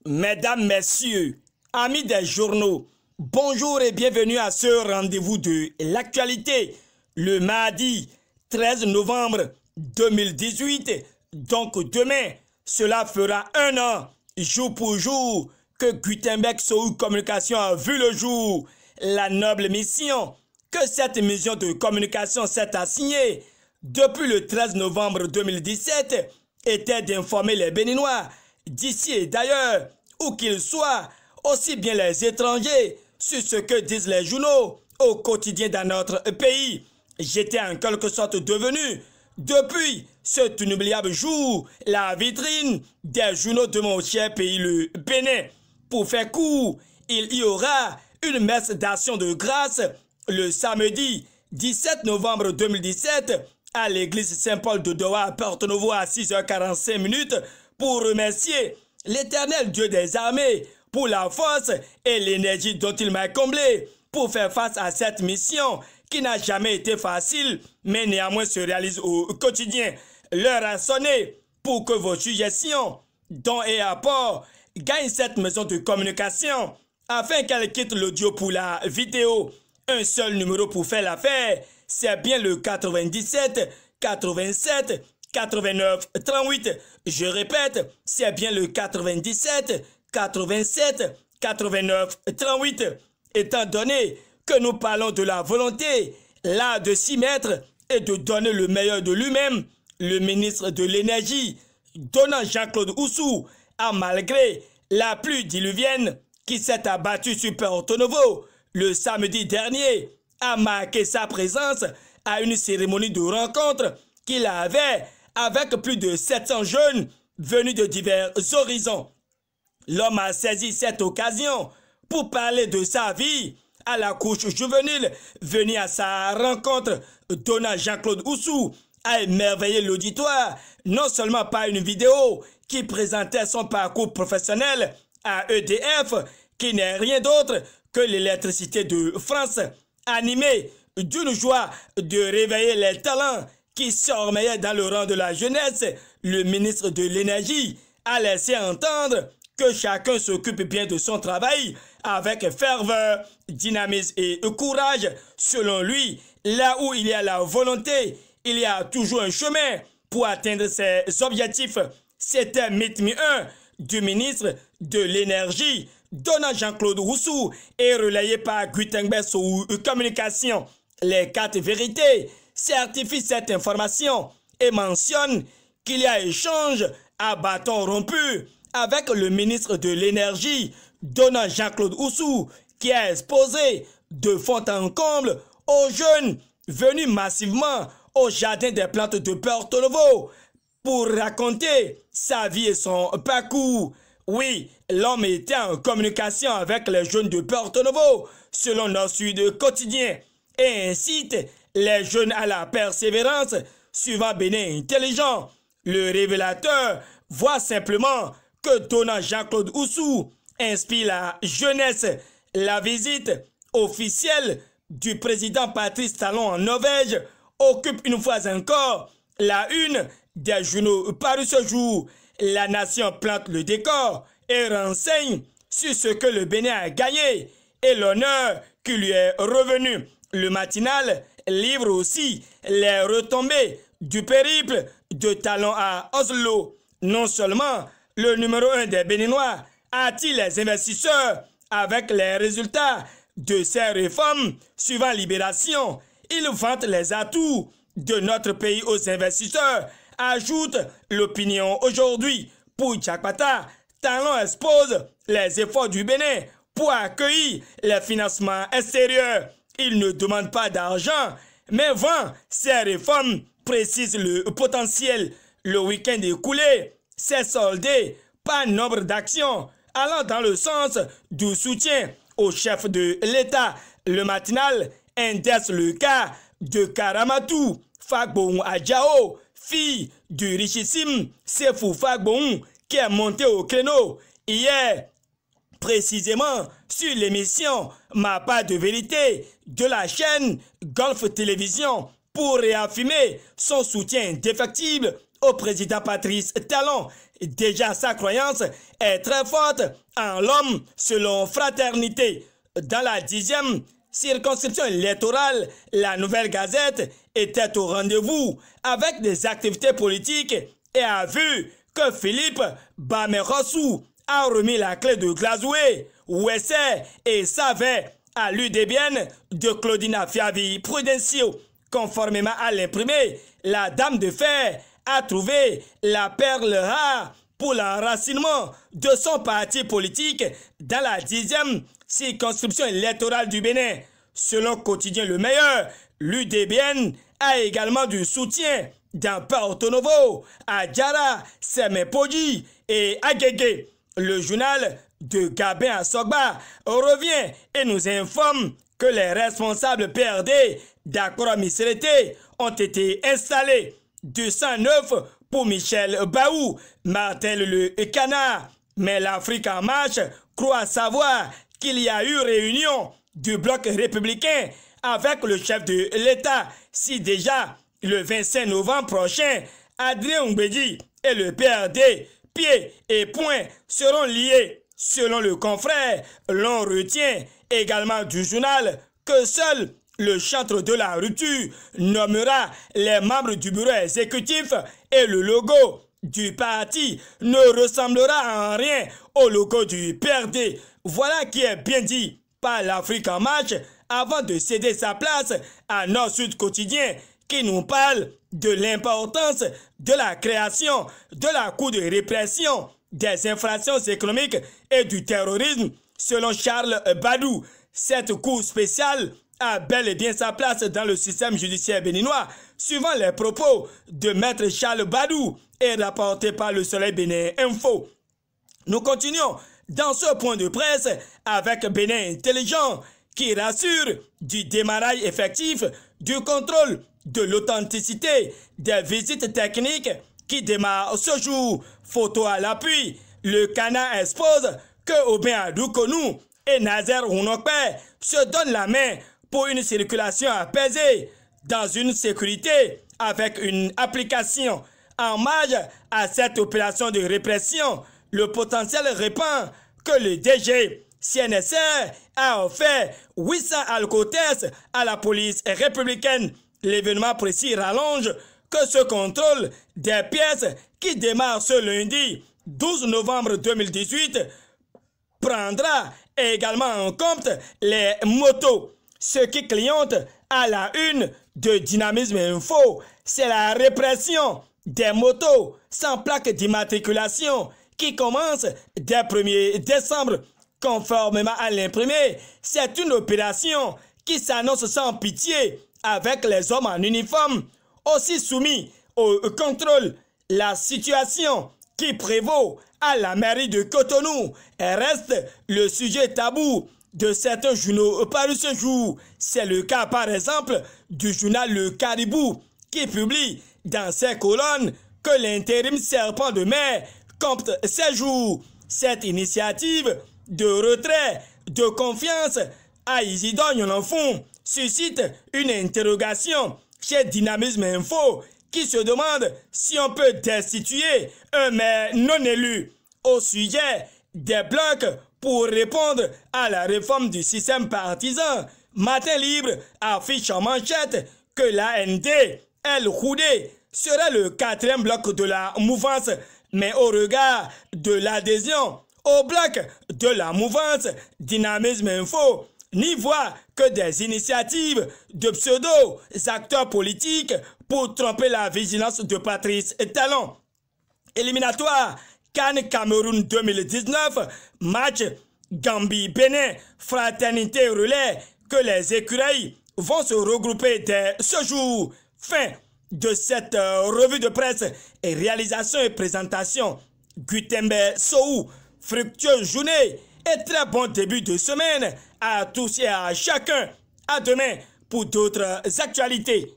Mesdames, Messieurs, amis des journaux, bonjour et bienvenue à ce rendez-vous de l'actualité, le mardi 13 novembre 2018. Donc demain, cela fera un an, jour pour jour, que Gutenberg Sohu Communication a vu le jour. La noble mission que cette mission de communication s'est assignée depuis le 13 novembre 2017 était d'informer les Béninois d'ici et d'ailleurs, où qu'ils soient, aussi bien les étrangers, sur ce que disent les journaux au quotidien dans notre pays. J'étais en quelque sorte devenu, depuis cet inoubliable jour, la vitrine des journaux de mon cher pays, le Bénin. Pour faire court, il y aura une messe d'action de grâce le samedi 17 novembre 2017 à l'église Saint-Paul de Doha à Porto-Novo à 6h45 pour remercier l'Éternel Dieu des armées pour la force et l'énergie dont il m'a comblé pour faire face à cette mission qui n'a jamais été facile mais néanmoins se réalise au quotidien. L'heure a sonné pour que vos suggestions, dons et apports gagnent cette maison de communication afin qu'elle quitte l'audio pour la vidéo. Un seul numéro pour faire l'affaire, c'est bien le 97 87 89 38. Je répète, c'est bien le 97 87 89 38. Étant donné que nous parlons de la volonté, là de s'y mettre et de donner le meilleur de lui-même, le ministre de l'Énergie, Donald Jean-Claude Oussou, a malgré la pluie diluvienne qui s'est abattue sur Porto-Novo le samedi dernier, a marqué sa présence à une cérémonie de rencontre qu'il avait avec plus de 700 jeunes venus de divers horizons. L'homme a saisi cette occasion pour parler de sa vie à la couche juvénile venue à sa rencontre. Donald Jean-Claude Oussou a émerveillé l'auditoire non seulement par une vidéo qui présentait son parcours professionnel à EDF, qui n'est rien d'autre que l'électricité de France, animé d'une joie de réveiller les talents qui sommeillait dans le rang de la jeunesse. Le ministre de l'Énergie a laissé entendre que chacun s'occupe bien de son travail avec ferveur, dynamisme et courage. Selon lui, là où il y a la volonté, il y a toujours un chemin pour atteindre ses objectifs. C'était Mythmi 1 du ministre de l'Énergie, Donald Jean-Claude Oussou, et relayé par Gutenberg Sohu Communication. Les 4 vérités certifient cette information et mentionnent qu'il y a échange à bâton rompu avec le ministre de l'Énergie, Donald Jean-Claude Oussou, qui a exposé de fond en comble aux jeunes venus massivement au jardin des plantes de Porto-Novo pour raconter sa vie et son parcours. Oui, l'homme était en communication avec les jeunes de Porto-Novo, selon notre Sud quotidien, et incite les jeunes à la persévérance, suivant Bénin intelligent. Le révélateur voit simplement que Donald Jean-Claude Oussou inspire la jeunesse. La visite officielle du président Patrice Talon en Norvège occupe une fois encore la une des journaux parus ce jour. La nation plante le décor et renseigne sur ce que le Bénin a gagné et l'honneur qui lui est revenu. Le matinal livre aussi les retombées du périple de Talon à Oslo. Non seulement le numéro 1 des Béninois attire les investisseurs avec les résultats de ces réformes suivant Libération, il vante les atouts de notre pays aux investisseurs, ajoute l'opinion aujourd'hui. Pour Tchakpata, Talon expose les efforts du Bénin pour accueillir les financements extérieurs. Il ne demande pas d'argent, mais vend ces réformes, précise le potentiel. Le week-end écoulé s'est soldé par nombre d'actions allant dans le sens du soutien au chef de l'État. Le matinal indexe le cas de Karamatou Fagbon Adjao, fille du richissime Sefou Fagbon, qui est monté au créneau hier, précisément sur l'émission Ma part de vérité de la chaîne Golf Télévision, pour réaffirmer son soutien indéfectible au président Patrice Talon. Déjà, sa croyance est très forte en l'homme selon Fraternité. Dans la 10e circonscription électorale, la Nouvelle Gazette était au rendez-vous avec des activités politiques et a vu que Philippe Bamerossou a remis la clé de Glazoué, Ouessé et Savet à l'UDBN de Claudine Afiavi-Prudencio. Conformément à l'imprimé, la dame de fer a trouvé la perle rare pour l'enracinement de son parti politique dans la 10e circonscription électorale du Bénin. Selon Quotidien Le Meilleur, l'UDBN a également du soutien dans Porto Novo, Adjara, Semepoji et Agege. Le journal de Gabin Assogba revient et nous informe que les responsables PRD d'Accra Missérété ont été installés. 209 pour Michel Baou, Martin Le Canard. Mais l'Afrique en marche croit savoir qu'il y a eu réunion du bloc républicain avec le chef de l'État. Si déjà le 25 novembre prochain, Adrien Oumbédi et le PRD, pieds et poings, seront liés. Selon le confrère, l'on retient également du journal que seul le chantre de la rupture nommera les membres du bureau exécutif et le logo du parti ne ressemblera en rien au logo du PRD. Voilà qui est bien dit par l'Afrique en marche avant de céder sa place à Nord-Sud Quotidien qui nous parle de l'importance de la création de la Cour de répression des infractions économiques et du terrorisme. Selon Charles Badou, cette Cour spéciale a bel et bien sa place dans le système judiciaire béninois, suivant les propos de Maître Charles Badou et rapporté par le Soleil Bénin Info. Nous continuons dans ce point de presse avec Bénin Intelligent qui rassure du démarrage effectif du contrôle de l'authenticité des visites techniques qui démarrent ce jour. Photo à l'appui, le Canard expose que Aubin Adoukonou et Nazer Rounokpe se donnent la main pour une circulation apaisée dans une sécurité avec une application. En marge à cette opération de répression, le potentiel répand que le DG CNSR a offert 800 alcotestes à la police républicaine. L'événement précis rallonge que ce contrôle des pièces qui démarre ce lundi 12 novembre 2018 prendra également en compte les motos. Ce qui clignote à la une de Dynamisme Info, c'est la répression des motos sans plaque d'immatriculation qui commence dès 1er décembre. Conformément à l'imprimé, c'est une opération qui s'annonce sans pitié avec les hommes en uniforme aussi soumis au contrôle. La situation qui prévaut à la mairie de Cotonou reste le sujet tabou de certains journaux parus ce jour. C'est le cas par exemple du journal Le Caribou qui publie dans ses colonnes que l'intérim serpent de mer compte 7 jours. Cette initiative de retrait de confiance à Isidore Yononfon suscite une interrogation chez Dynamisme Info qui se demande si on peut destituer un maire non élu. Au sujet des blocs pour répondre à la réforme du système partisan, Matin Libre affiche en manchette que l'AND, El Khoudé, serait le 4e bloc de la mouvance, mais au regard de l'adhésion au bloc de la mouvance, Dynamisme Info n'y voit que des initiatives de pseudo-acteurs politiques pour tromper la vigilance de Patrice Talon. Éliminatoire CAN Cameroun 2019, match Gambie-Bénin, fraternité relais que les écureuils vont se regrouper dès ce jour. Fin de cette revue de presse et réalisation et présentation. Gutembe Soou, fructueuse journée et très bon début de semaine à tous et à chacun. À demain pour d'autres actualités.